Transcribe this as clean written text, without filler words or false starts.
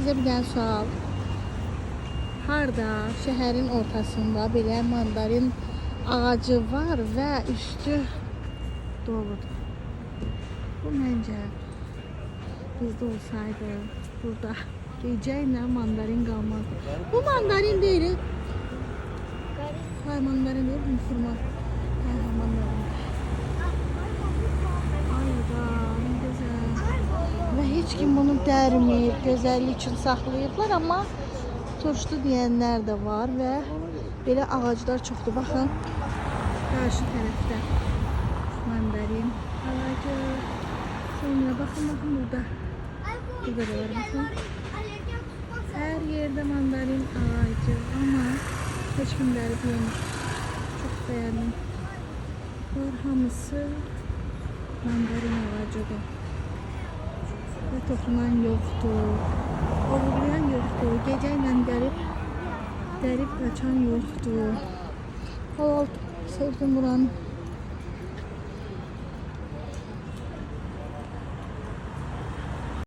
Size bir dənə sual. Harda şəhərin ortasında belə mandarin ağacı var və üstü doludur. Bu məncə bizdə olsaydı burada gecəylə mandarin qalmazdı. Bu mandarin deyil. Hayır, mandarin değil, müslüman. Mandarin. Ayda, ne güzel. Ve hiç kim bunu dərmir, gözəllik üçün saxlayıblar, amma turşdu deyənlər də var və belə ağaclar çoxdur. Baxın, qarşı tərəfdə mandarin ağacı. Sonra baxın burada. Burada da var, baxın. Hər yerdə mandarin ağacı, amma heç kim dərib yemir. Çox bəyəndim. Bunlar hamısı mandarin ağacıdır. Və toxunan yoxdur. Ovulayan yoxdur. Gecə ilə dərib qaçan yoxdur. Halal sevdim buranı.